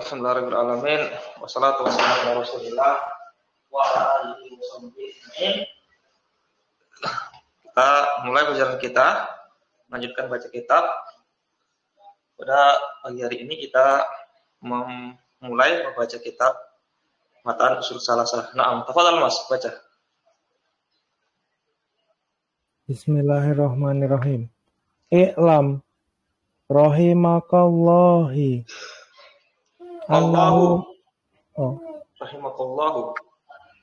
Alhamdulillahirrahmanirrahim. Wassalatu wassalamu ala Rasulillah wa ala alihi washabbihi ajmain. Kita mulai pelajaran kita, lanjutkan baca kitab. Pada pagi hari ini kita memulai membaca kitab Matan Ushul Salasah. Naam, tafadhal Mas, baca. Bismillahirrahmanirrahim. I'lam rahimakallahu annahu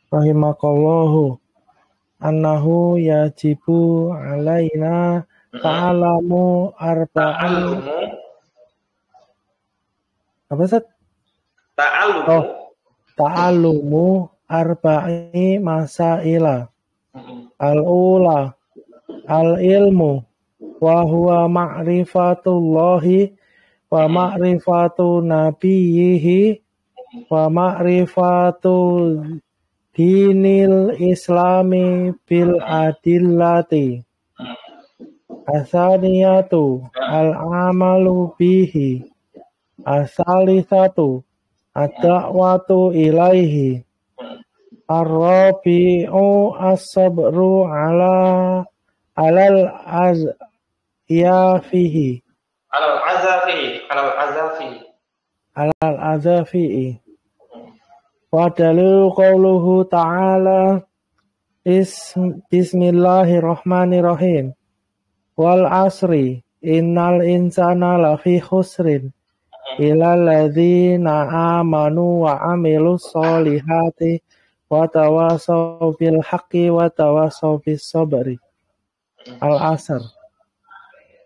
rahimakallahu annahu yajibu alaina ta'alamu arba'an apa Ustaz? Ta'alumu arba'i masaila. Al-ula al-ilmu wa huwa ma'rifatullahi wa ma'rifatu nabiyhi wa ma'rifatu dinil islami bil adillati. Asaniyatu al-amalu bihi. Asalisatu ad-da'watu ilaihi. Ar-rabi'u as-sabru alal azyafihi. Alal azafihi. Wa dalilu qawluhu ta'ala Bismillahirrahmanirrahim. Wal asri innal insana lafi khusrin illal ladzina amanu wa amilus solihati wa tawasaw bil haqqi wa tawasaw bis sabri. Al-Asr.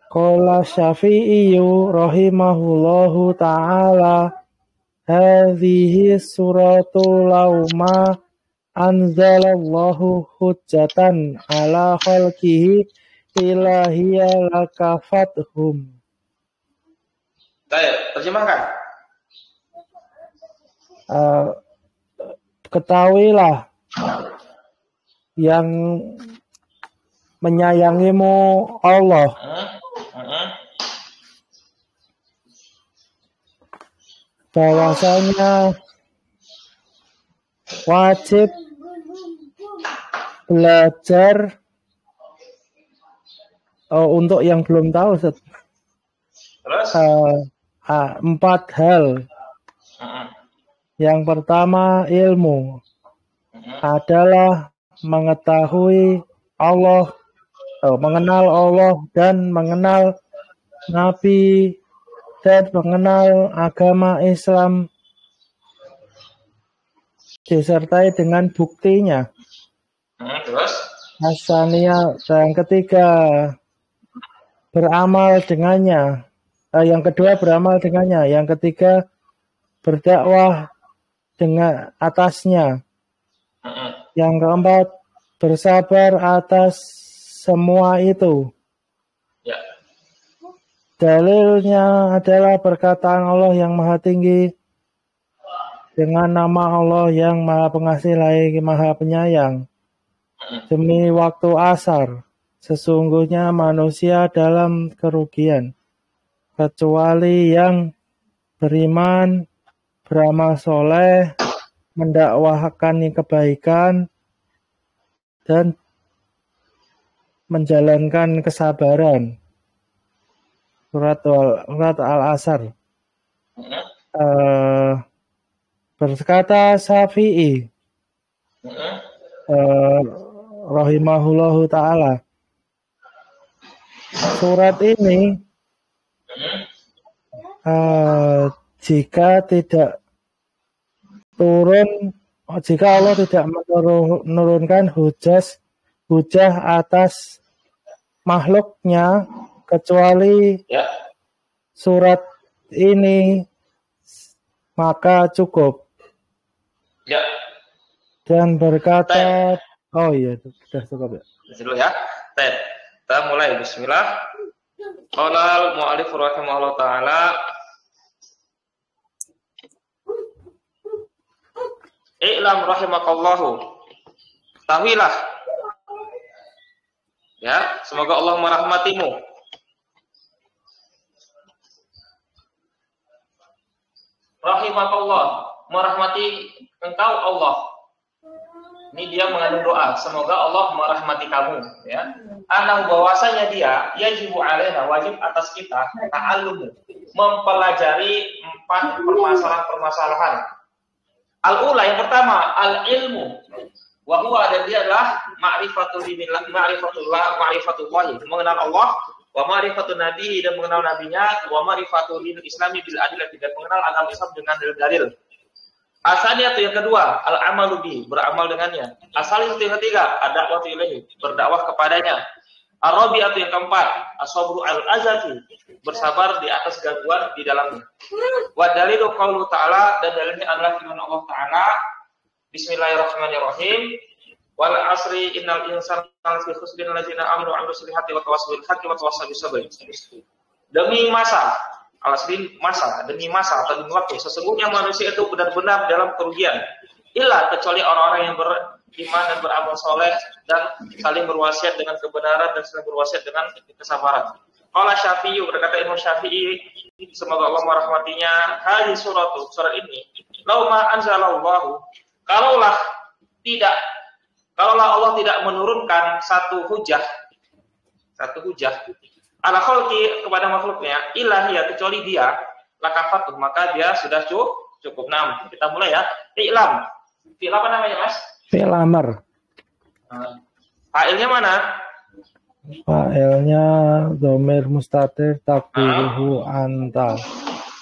Qala Syafi'iyyu rahimahullahu ta'ala hadhihi suratu lauma anzalallahu hujjatan ala khalqihi ilahiyya lakafathum. Baik, terjemahkan. Ketahuilah yang menyayangimu Allah. Bahwasanya wajib belajar untuk yang belum tahu Ustaz. Terus? 4 hal. Yang pertama ilmu adalah mengetahui Allah, mengenal Allah dan mengenal Nabi dan mengenal agama Islam disertai dengan buktinya. Terus? Hasaniyah, yang ketiga beramal dengannya. Yang kedua beramal dengannya. Yang ketiga berdakwah dengan atasnya. Yang keempat bersabar atas semua itu. Ya. Dalilnya adalah perkataan Allah yang maha tinggi dengan nama Allah yang maha pengasih lagi maha penyayang. Demi waktu asar, sesungguhnya manusia dalam kerugian, kecuali yang beriman, beramal soleh, mendakwahkan kebaikan, dan menjalankan kesabaran. Surat Al-Asr. Berkata Syafi'i rahimahullahu ta'ala, surat ini jika Allah tidak menurunkan hujah atas makhluknya kecuali surat ini, maka cukup. Ya. Dan berkata, oh iya, sudah cukup ya. Dulu ya. Kita mulai. Bismillah. Qala al-mu'allif rahimahullah ta'ala I'lam rahimakallahu. Ketahuilah. Ya, semoga Allah merahmatimu. rahimakallah, merahmati engkau Allah. Ini dia mengandung doa, semoga Allah merahmati kamu, ya. Anah bahwasanya dia yajibu alaina, wajib atas kita ta'allum, mempelajari 4 permasalahan-permasalahan. Al-ula, yang pertama, al-ilmu. Wa huwa, dan dia adalah ma'rifatullah, mengenal Allah, wa ma'rifatun nabi, dan mengenal nabinya, wa ma'rifatul islami bil adillah, tidak mengenal agama Islam dengan dalil-dalil. Asalnya itu yang kedua, al-amalu bi, beramal dengannya. Asal itu yang ketiga, ad-da'watu ilaihi, berdakwah kepadanya. Ar-rabi'atu yang keempat, as-sabru al-azafi, bersabar di atas gangguan di dalamnya. Wa dalilu qaulu ta'ala, dan dalilnya adalah firman Allah Ta'ala, Bismillahirrahmanirrahim. Wal asri innal insana lafi khusrin allazina amanu wa amilus solihati wa tawassaw bil haqqi wa tawassaw bis sabr. Demi masa, al-asri masa, demi masa atau demi waktu, sesungguhnya manusia itu benar-benar dalam kerugian. Illa, kecuali orang-orang yang beriman dan beramal soleh dan saling berwasiat dengan kebenaran dan saling berwasiat dengan kesabaran. Qala Syafi'i, berkata Imam Syafi'i, semoga Allah merahmatinya, hadis surat ini, lauma anzalallahu, kalaulah Allah tidak menurunkan satu hujah ala khalqi, kepada makhluknya, ilahiyah, kecuali dia, lakafat, maka dia sudah cukup. Nah, kita mulai ya. I'lam. Fi'il apa namanya, Mas? Fi'il amr. Fa'ilnya mana? Fa'ilnya dhamir mustatir takdiruhu anta.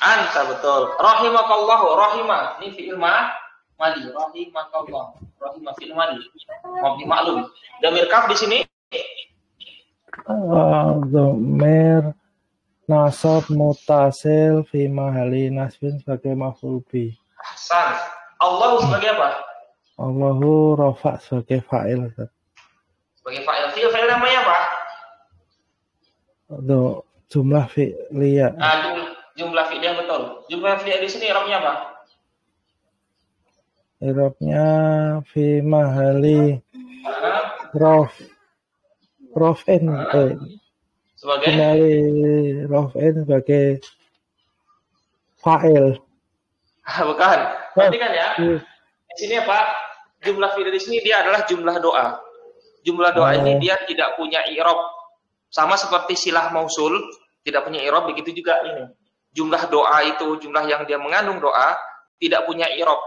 Anta, betul. Rahimakallahu, rahimah. Ini fi'il madi. Rahimakallah. Rahimah fi'il madi. Mabni ma'lum. Dhamir kaf di sini Dhamir nasab mutasil fi mahali nasbin sebagai maf'ul bi. Ahsan. Allah sebagai apa? Allahu rafa sebagai fa'il. Sebagai fa'il. Fi'il namanya apa? Jumlah fi'liyah. Jumlah fi'liyah, betul. Jumlah fi'liyah di sini i'rabnya apa? I'rabnya fi mahali raf'in sebagai raf'in sebagai fa'il. Bukan. Perhatikan ya. Di sini apa? Jumlah fi'il di sini dia adalah jumlah doa. Jumlah doa ini dia tidak punya i'rab. Sama seperti silah mausul tidak punya i'rab, begitu juga ini. Jumlah doa itu, jumlah yang dia mengandung doa tidak punya i'rab.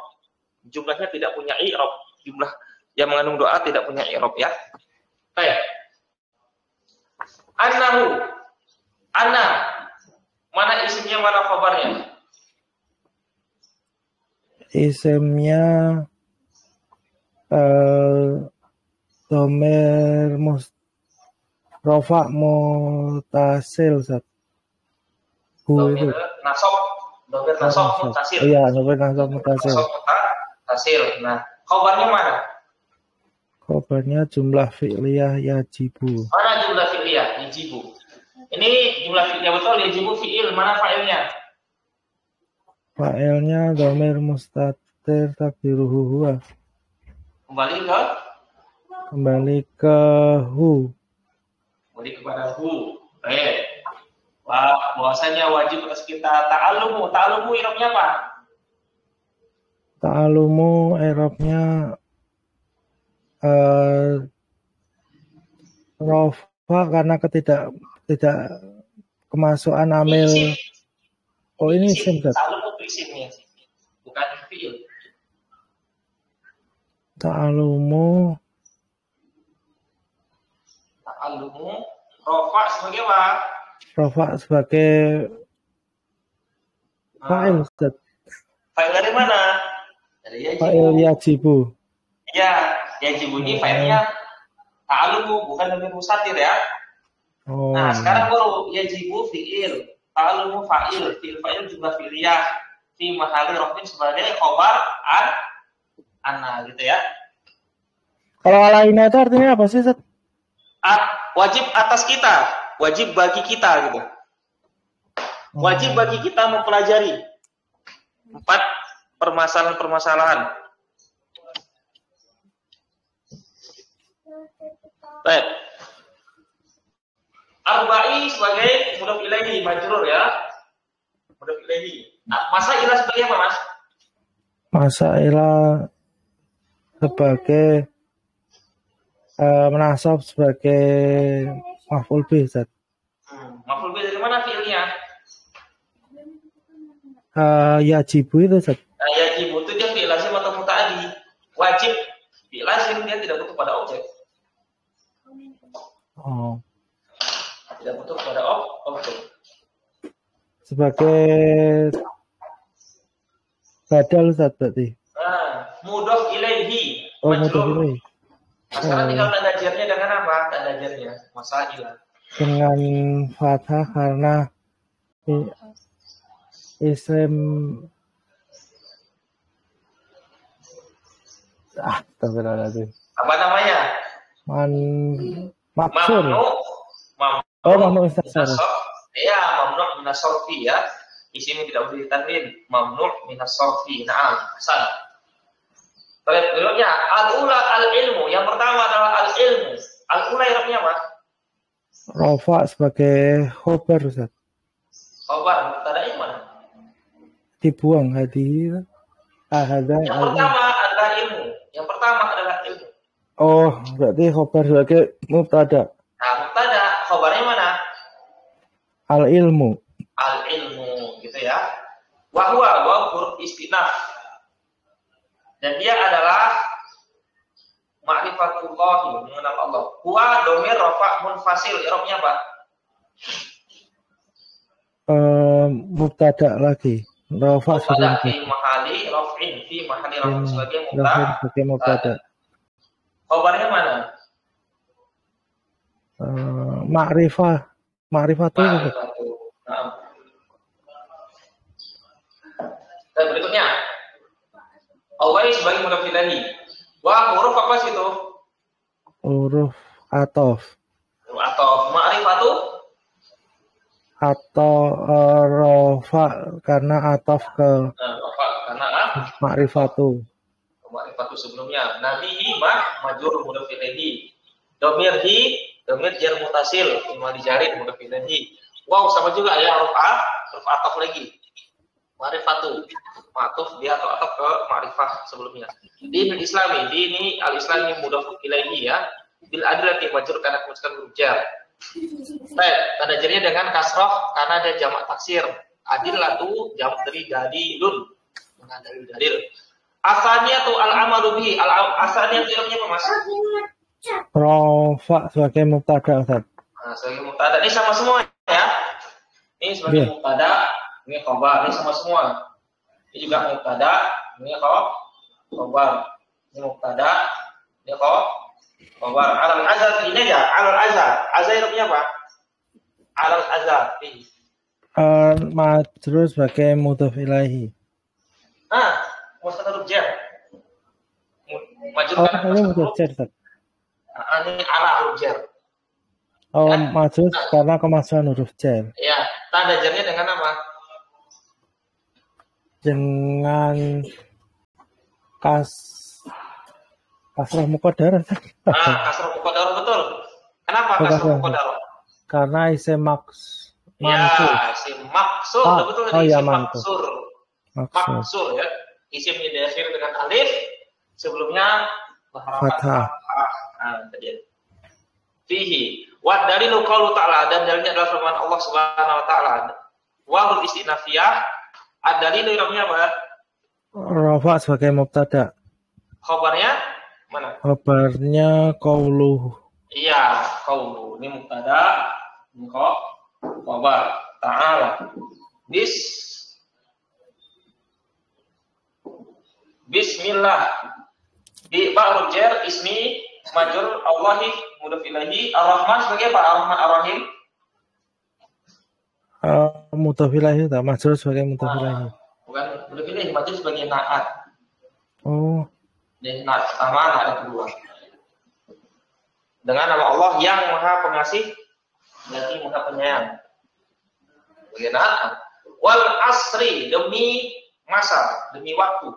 Jumlahnya tidak punya i'rab. Jumlah yang mengandung doa tidak punya i'rab, ya. Baik. Annahu. Anna. Mana isimnya, mana khabarnya? Isimnya dhamir rafa mutasil, Ustaz. Dhamir nasab mutasil. Iya, dhamir nasab mutasil. Nah, khabarnya mana? Khabarnya jumlah fi'liyah yajibu. Mana jumlah fi'liyah yajibu? Ini jumlah fi'liyah, betul, yajibu fi'il. Mana fa'ilnya? Fa'ilnya dhamir mustatir takdiruhu huwa. Kembali ke hu. Kembali kepada hu. Baik. Bahwasanya wajib atas kita ta'allumu. Ta'allumu i'rabnya apa? Ta'allumu i'rabnya rafa karena tidak kemasukan amil. Oh, ini isim. Ta'allumu itu isimnya, bukan fi'il. Ta'allumu rafa sebagai apa? Rafa sebagai fa'il. Fa'il dari mana? Dari yajibu. Fa'il yajibu. Ya, yajibu ini fa'ilnya ta'allumu, bukan dhamir mustatir, ya. Nah, sekarang baru yajibu fi'il, ta'allumu fa'il, fi'il fa'il jumlah fi'liyah, fi mahali rafin sebagai khobar anna, gitu ya. Kalau alaina itu artinya apa sih, Ustaz? Wajib atas kita, wajib bagi kita, gitu. Wajib bagi kita mempelajari 4 permasalahan-permasalahan. Baik. Arba'i sebagai mudhaf ilaihi majrur, ya. Mudhaf ilaihi. Masa ilah sebagai apa, Mas? Masa ilah sebagai menasab sebagai maf'ul bih, Ustaz. Maf'ul bih dari mana fi'ilnya? Yajibu itu, Ustaz. Yajibu itu dia fi'il lazim atau muta'addi. Wajib fi'il lazim, dia tidak butuh pada objek. Oh. Tidak butuh pada objek. Sebagai badal, Ustaz, berarti. Mudhof ilaihi. Oh, mudhof ilaihi. Nah, sekarang tinggal tanda jarnya dengan apa? Tanda jarnya masalah. Dengan fathah karena isim astagfirullahaladzim. Apa namanya? Maksur. Mamnu Ustaz. Ya, mamnu minas sarfi ya. Isim tidak boleh ditanwin. Mamnu minas sarfi. Naam, salah. Berikutnya al-ula al-ilmu. Yang pertama adalah al-ilmu. Al-ula irobnya apa? Rafa sebagai khobar, Ustaz. Khobar, tadanya mana? Dibuang hadir. Yang pertama adalah ilmu. Yang pertama adalah ilmu. Oh, berarti khobar sebagai mubtada. Nah, mubtada, khobarnya mana? Al-ilmu. Al-ilmu, gitu ya. Wa huruf istinaf. Dan dia adalah ma'rifatullah, mengenal Allah. Huwa domir rafa munfasil. Irobnya apa? Mubtada lagi. Rafa mubtada fi mahali raf'in fi mahali raf'in sebagai mubtada. Khabarnya mana? Ma'rifatu. Nah. Dan berikutnya Allah sebagai mudhof ilahi. Wah, huruf apa sih itu? Huruf atof. Huruf atof. Ma'rifatu? Atau rofa karena atof ke rofa karena ma'rifatu. Ma'rifatu sebelumnya. Nabihi majrur mudhof ilahi. Domir jar mutasil lima dijarid mudhof ilahi. Wow, sama juga ya huruf atof lagi. Ma'rifatu. Ma'tuf dia atau ataf ke ma'rifah sebelumnya. Di Islami, di ini al-Islami mudhof ilaihi ya. Bil adlati majrur karena kemudian huruf jar. Baik, tanda jarnya dengan kasroh karena ada jamak taksir. Adillatu jamak dari dalilun. Mana dalil. Asaniyatu al-amalu bihi. Asaniyatu ilmunya apa, Mas? Rafa sebagai mubtada, Ustaz. Nah, sebagai mubtada ini sama semua ya. Ini sebagai mubtada, ini khabar, ini sama semua. Ini juga mubtada, ini khabar. Ini mubtada, ini khabar. Alal azhar ini aja, alal azhar. Azhar irobnya apa? Alal azhar. Majrur sebagai mudhof ilaihi. Mustaqil jar. Majrur karena mudhof jar. Ini ala huruf jar. Oh, majrur karena kemasukan huruf jar. Ya, tanda jarnya dengan apa? Dengan kasrah muqaddarah. Kasrah muqaddarah betul. Kenapa kasrah muqaddarah? Karena isim maksur. Ya, isim maksur, betul ya, isim maksur ya. Isimnya diakhiri dengan alif, sebelumnya fathah. Fihi wa dalilu qaulu ta'ala, dan dalilnya adalah firman Allah Subhanahu wa taala. Wa hul istinafiyah, ad-dalilu irobnya apa? Rafa sebagai mubtada. Khabarnya mana? Khabarnya qauluh. Iya, qauluh. Ini mubtada, ini khabar. Ta'ala. Bismillah. Di ba'rul jar ismi majrur Allahi mudhof ilaihi. Ar-Rahman sebagai apa? Ar-Rahman Ar-Rahim. Mudhof ilaihi, majrur sebagai mudhof ilaihi. Bukan mudhof ilaihi, majrur sebagai na'at. Oh. Ini na'at pertama, na'at kedua. Dengan nama Allah yang Maha Pengasih lagi Maha Penyayang. Sebagai na'at. Wal asri, demi masa, demi waktu.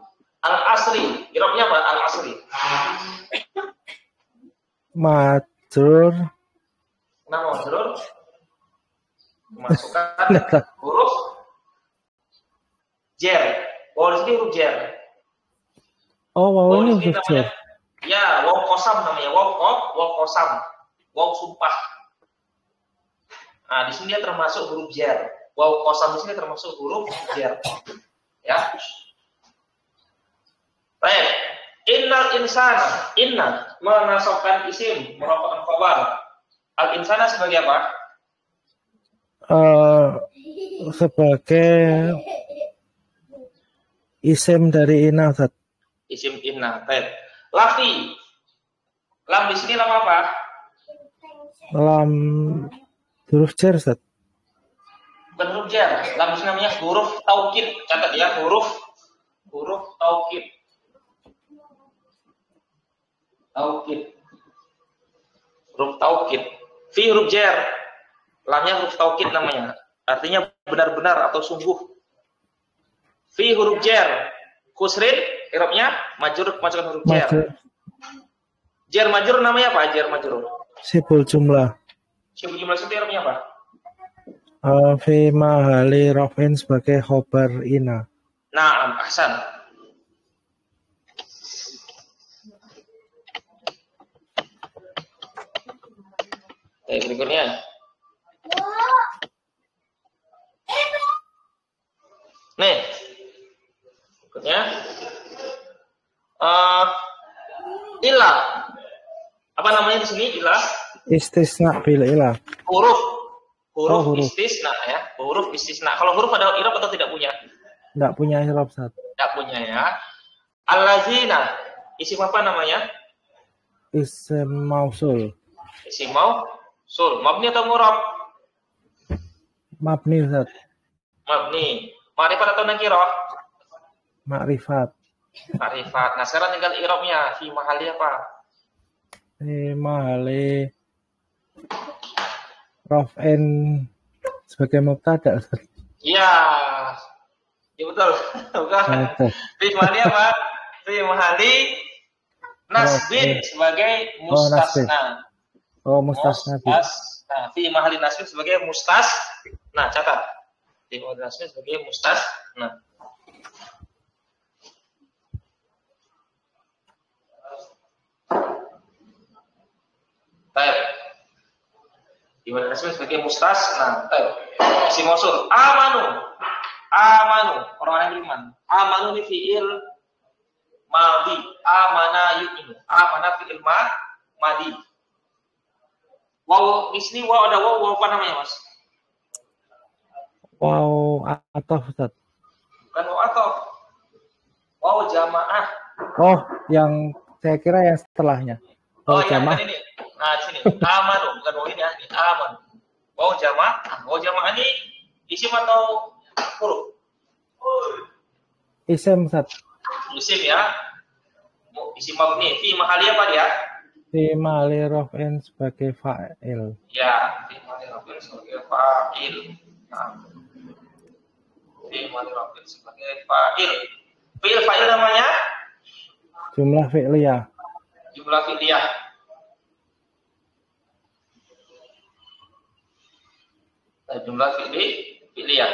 Al-asri, irobnya apa? Al-asri. Majrur. Kenapa majrur? Masukkan huruf Jer. Waw di sini huruf jer. Oh, waw Waw ini di sini huruf namanya, jer. ya, waw kosam namanya. Waw kosam. Waw sumpah. Nah, di sini dia termasuk huruf jer. Waw kosam di sini termasuk huruf jer. Ya. Baik. Innal insana, inna menasabkan isim, merupakan khabar. Al insana sebagai apa? Sebagai isim dari inna, Ustaz. Isim inna. Baik. Lafi. Lam di sini lam apa? Lam huruf jer, Ustaz. Bukan huruf jar. Lam di sini namanya huruf taukid. Catat ya, huruf taukid. Taukid. Huruf taukid. Fi huruf jar. Lamnya huruf taukid namanya. Artinya benar-benar atau sungguh. Fi huruf jar. Kusrin, i'rabnya majrur masukkan huruf jar. Jar majrur namanya apa? Jar majrur. Sibul jumlah. Sibul jumlah itu i'rabnya apa? Fi mahali raf'in sebagai khobar inna. Nah, ahsan. Oke, berikutnya. Nih. Berikutnya. Ilah. Apa namanya di sini? Ilah. Istisna bil ilah. Huruf istisna ya. Huruf istisna. Kalau huruf ada i'rab atau tidak punya? Tidak punya i'rab, Ustaz. Tidak punya ya. Allazina. Isim apa namanya? Isim mausul. Isim mausul. Mabni atau murab? Mabni, Ustaz. Mabni. Ma'rifat atau nakirah? Ma'rifat. Ma'rifat. Nah, sekarang tinggal i'rabnya. Fi mahali apa? Fi mahali raf'in sebagai mubtada, Ustaz. Iya. Ya betul. Bukan. Fi mahali apa? Fi mahali nasbin sebagai mustasna. Mustasna. Nah, fi mahali nasbin sebagai mustas. Nah, catat. Fi mahali nasbin sebagai mustas. Nah. Baik. Fi mahali nasbin sebagai mustas. Nah, baik. Isim mausul. Amanu. Orang yang beriman. Amanu ini fi'il madhi. Amana yu'minu. Amana fi'il madhi. Waw di sini waw ada waw apa namanya, Mas? Waw atof, Ustaz. Bukan waw atof. Waw jamaah. Oh, yang saya kira yang setelahnya. Oh iya, bukan ini. Nah, di sini. Amanu, bukan waw ini ya. Ini amanu. Waw jamaah. Waw jamaah ini isim atau huruf? Isim, Ustaz. Isim ya. Isim mabni. Fi mahali apa dia? Fi mahali raf'in sebagai fa'il. Ya, fi mahali raf'in sebagai fa'il. Nah. Fi mahali raf'in sebagai fa'il. Fi'il fa'il namanya? Jumlah fi'liyah. Jumlah fi'liyah. Jumlah fi'liyah.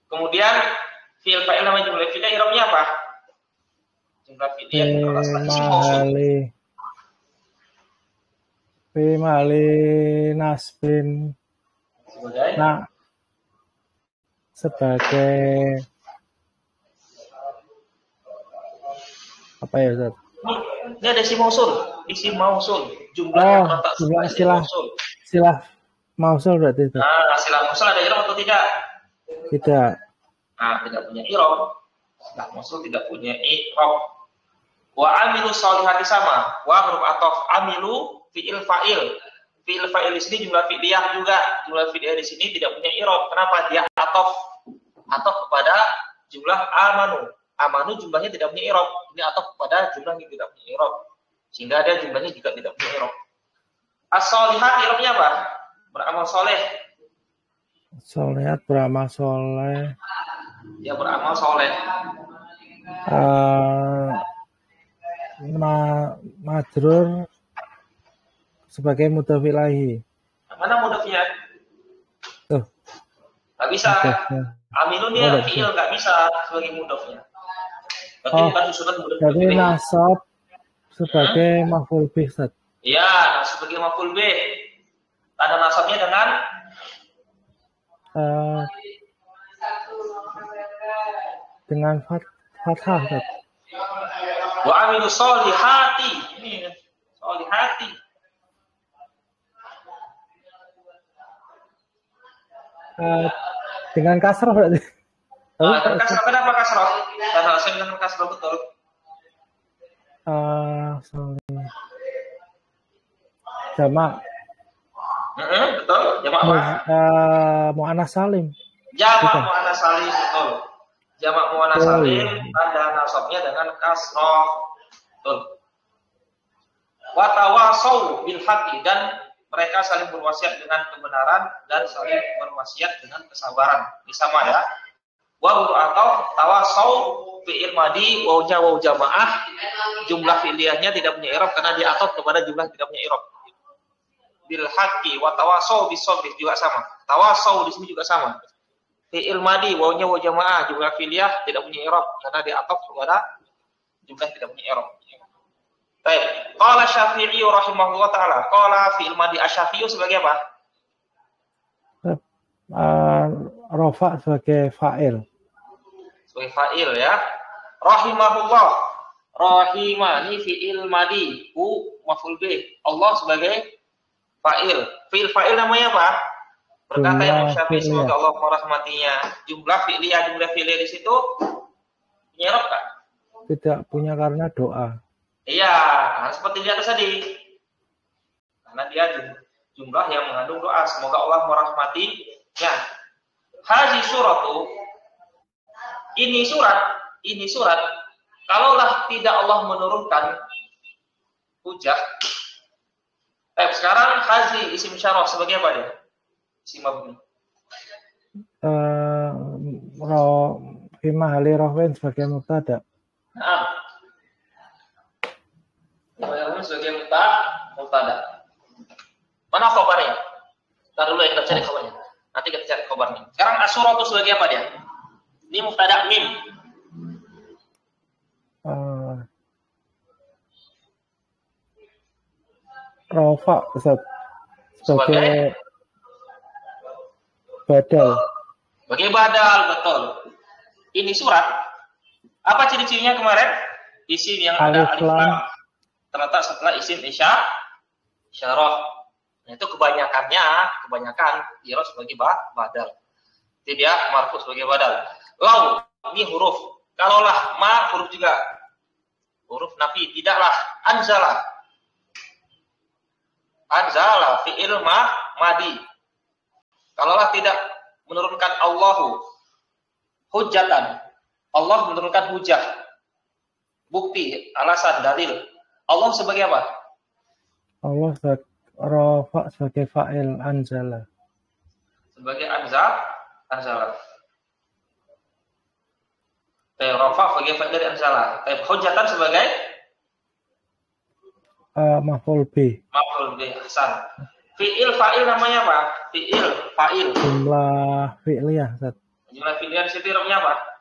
Kemudian fi'il fa'il namanya jumlah fi'liyah, i'rabnya apa? Jumlah fi'liyah fi mahali nasbin sebagai apa ya, Ustaz? Ini ada isim mausul. Jumlah istilah mausul berarti, Ustaz. Nah, istilah mausul ada i'rab atau tidak? Tidak. Nah, tidak punya i'rab. Istilah mausul tidak punya i'rab. Wa amilu sholihati sama. Wa huruf ataf amilu fi'il fa'il. Fi'il fa'il di sini jumlah fi'liyah juga. Jumlah fi'liyah di sini tidak punya i'rab. Kenapa? Dia ataf kepada jumlah amanu. Amanu jumlahnya tidak punya i'rab. Ini ataf kepada jumlah yang tidak punya i'rab. Sehingga ada jumlahnya juga tidak punya i'rab. As-sholihat i'rabnya apa? Beramal soleh. Sholihat beramal soleh. Ya, beramal soleh. Majrur sebagai mudhof ilaih. Mana mudhofnya? Tuh. Nggak bisa. Aminun dia fi'il nggak bisa sebagai mudhofnya. Berarti bukan susunan mudhof. Jadi nasab sebagai maf'ul bih, Ustaz. Iya, sebagai maf'ul bih. Tanda nasabnya dengan dengan fathah, Ustaz. Wa amilu sholihati. Ini sholihati. Dengan kasrah berarti. Dengan kasrah, kenapa kasrah? Karena saya dengan kasrah betul. Jamak. Betul. Jamak muannas salim. Jamak muannas salim, betul. Jamak muannas salim tanda nasabnya dengan kasrah. Betul. Wa tawasau bil haqqi, dan mereka saling berwasiat dengan kebenaran dan saling berwasiat dengan kesabaran. Ini sama ya. Wa atau tawasau fi'il madi wawnya waw jamaah, jumlah fi'liyahnya tidak punya i'rab karena diatot kepada jumlah tidak punya i'rab. Bil haqqi wa tawasau bis sabr juga sama. Tawasau di sini juga sama. Fi'il madi wawnya waw jamaah, jumlah fi'liyah tidak punya i'rab karena diatot kepada jumlah tidak punya i'rab. Baik, qala Syafi'i rahimahullah taala, qala fi'il madi asy-Syafi'i sebagai apa? Rafa sebagai fa'il. Sebagai fa'il ya. Rahimahullah. Rahimah ini fi'il madi, maf'ul bih. Allah sebagai fa'il. Fi'il fa'il namanya apa? Berkata Imam Syafi'i semoga Allah merahmatinya. Jumlah fi'liyah di situ nyerap kan? Tidak punya karena doa. Iya, seperti di atas tadi. Karena dia jumlah yang mengandung doa. Semoga Allah merahmatinya. Haji suratu. Ini surat. Kalaulah tidak Allah menurunkan hujah. Sekarang haji isim syaraf sebagai apa dia? Isim mabni. Fi mahali raf'in sebagai mubtada. Nah. Sebagai mubtada. Mana khabarnya? Ntar dulu kita cari khabarnya. Nanti kita cari khabarnya. Sekarang asuratu sebagai apa dia? Ini mubtada mim. Rafa sebagai badal. Sebagai badal, betul. Ini surat. Apa ciri-cirinya kemarin? Isim yang ada alif lam terletak setelah isim isyarah. Nah, itu kebanyakan i'rab sebagai badal. Jadi dia marfu sebagai badal. Lau ini huruf. Kalaulah ma huruf juga. Huruf nafi. Tidaklah anzala fi'il madi. Kalaulah tidak menurunkan Allahu hujjatan. Allah menurunkan hujah. Bukti, alasan, dalil. Allah sebagai apa? Allah rafa sebagai fa'il anzala. Sebagai anzala. Rafa sebagai fa'il dari anzala. Hujjatan sebagai maf'ul bih. Maf'ul bih. Hasan. Fi'il fa'il namanya apa? Fi'il fa'il. Jumlah fi'liyah, Ustaz. Jumlah fi'liyah di situ irobnya apa?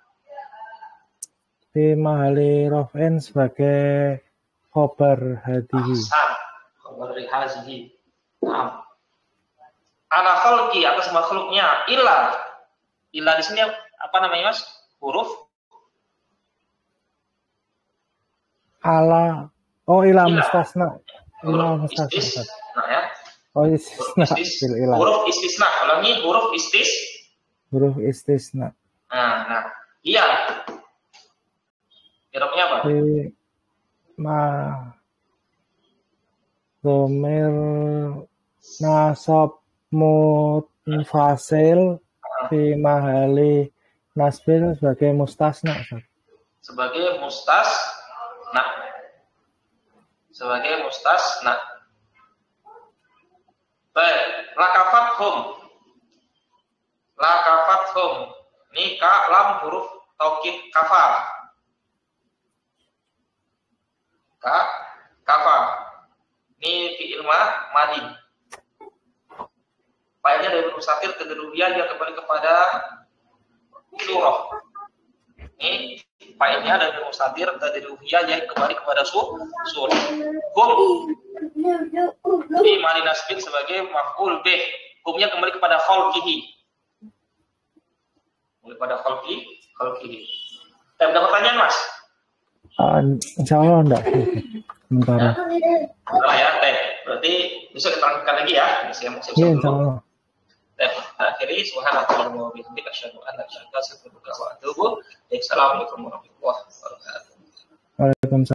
Fi mahali raf'in sebagai khobar hadihi. Khobar hadihi. Nah. Ala khalqi atas makhluknya illa di sini apa namanya, Mas? Huruf ala ila mustasna. Ila mustasna. Nah ya. Istisna. Huruf istisna. Ulangi huruf istisna. Nah. Iya. Irobnya apa? Domir nasab munfasil fi mahali nasbil sebagai mustasna. Sebagai mustasna. Baik, lakafathum. Ini lam huruf taukid kafa. Kafa. Ini fi'il madi. Failnya dari mustatir ke ru'yah yang kembali kepada surah. Ini failnya dari mustatir ke ru'yah yang kembali kepada surah. Di mali nasbin sebagai maf'ul bih. Humnya kembali kepada khalqihi. Kembali kepada khalqihi. Ada pertanyaan, Mas? Insya Allah enggak. Sementara. Setelah ya, teh. Berarti besok kita lanjutkan lagi ya. Iya, insya Allah. Akhiri subhanallah wa bihamdika asyhadu an la ilaha illa anta astaghfiruka wa atubu ilaik. Assalamualaikum warahmatullahi wabarakatuh. Waalaikumsalam.